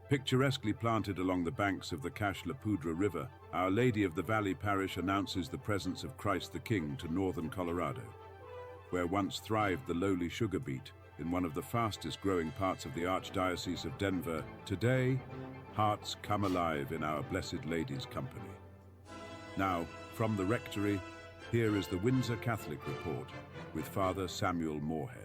Picturesquely planted along the banks of the Cache-la-Poudre River, Our Lady of the Valley Parish announces the presence of Christ the King to northern Colorado, where once thrived the lowly sugar beet in one of the fastest growing parts of the Archdiocese of Denver. Today, hearts come alive in Our Blessed Lady's company. Now, from the Rectory, here is the Windsor Catholic Report with Father Samuel Morehead.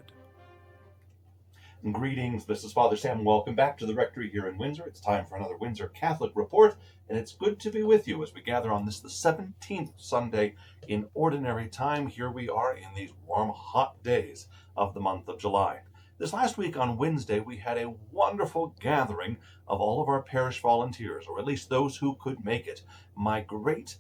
Greetings, this is Father Sam. Welcome back to the Rectory here in Windsor. It's time for another Windsor Catholic Report, and it's good to be with you as we gather on this, the 17th Sunday in Ordinary Time. Here we are in these warm, hot days of the month of July. This last week on Wednesday, we had a wonderful gathering of all of our parish volunteers, or at least those who could make it. My great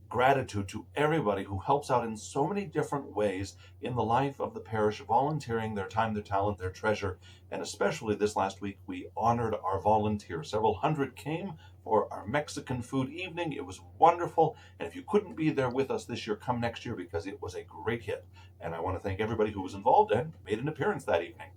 gratitude to everybody who helps out in so many different ways in the life of the parish, volunteering their time, their talent, their treasure. And especially this last week, we honored our volunteers. Several hundred came for our Mexican food evening. It was wonderful. And if you couldn't be there with us this year, come next year because it was a great hit. And I want to thank everybody who was involved and made an appearance that evening.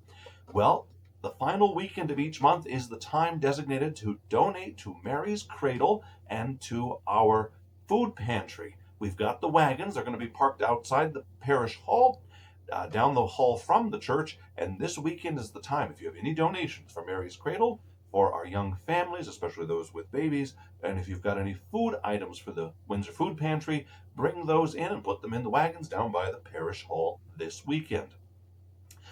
Well, the final weekend of each month is the time designated to donate to Mary's Cradle and to our food pantry. We've got the wagons. They're going to be parked outside the parish hall, down the hall from the church. And this weekend is the time, if you have any donations for Mary's Cradle, for our young families, especially those with babies, and if you've got any food items for the Windsor Food Pantry, bring those in and put them in the wagons down by the parish hall this weekend.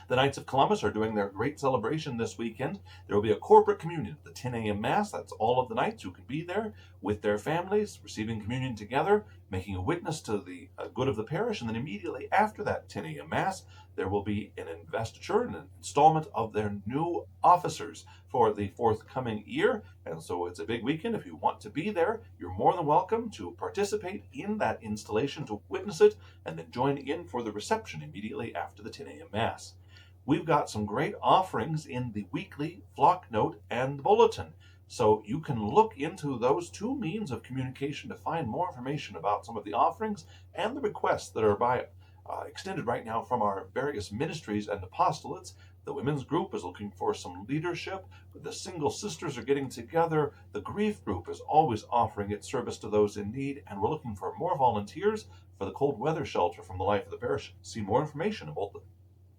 The Knights of Columbus are doing their great celebration this weekend. There will be a corporate communion at the 10 a.m. Mass. That's all of the Knights who can be there with their families, receiving communion together, making a witness to the good of the parish. And then immediately after that 10 a.m. Mass, there will be an investiture, an installment of their new officers for the forthcoming year. And so it's a big weekend. If you want to be there, you're more than welcome to participate in that installation, to witness it, and then join in for the reception immediately after the 10 a.m. Mass. We've got some great offerings in the weekly flock note and the bulletin. So you can look into those two means of communication to find more information about some of the offerings and the requests that are extended right now from our various ministries and apostolates. The women's group is looking for some leadership. The single sisters are getting together. The grief group is always offering its service to those in need. And we're looking for more volunteers for the cold weather shelter from the Life of the Parish. See more information about the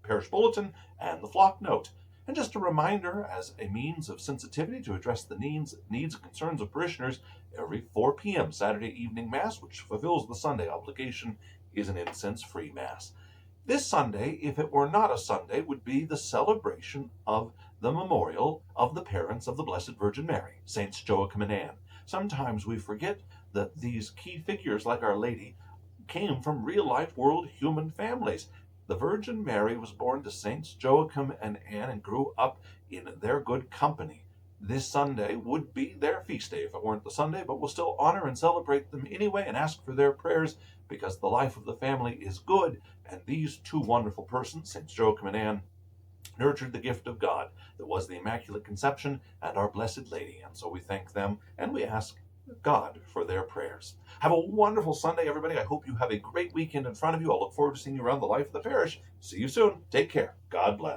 parish bulletin and the flock note. And just a reminder, as a means of sensitivity to address the needs and concerns of parishioners, every 4 p.m. Saturday evening Mass, which fulfills the Sunday obligation, is an incense-free Mass. This Sunday, if it were not a Sunday, would be the celebration of the memorial of the parents of the Blessed Virgin Mary, Saints Joachim and Anne. Sometimes we forget that these key figures, like Our Lady, came from real-life world human families. The Virgin Mary was born to Saints Joachim and Anne and grew up in their good company. This Sunday would be their feast day if it weren't the Sunday, but we'll still honor and celebrate them anyway and ask for their prayers because the life of the family is good, and these two wonderful persons, Saints Joachim and Anne, nurtured the gift of God that was the Immaculate Conception and our Blessed Lady. And so we thank them and we ask God for their prayers. Have a wonderful Sunday, everybody. I hope you have a great weekend in front of you. I'll look forward to seeing you around the Life of the Parish. See you soon. Take care. God bless.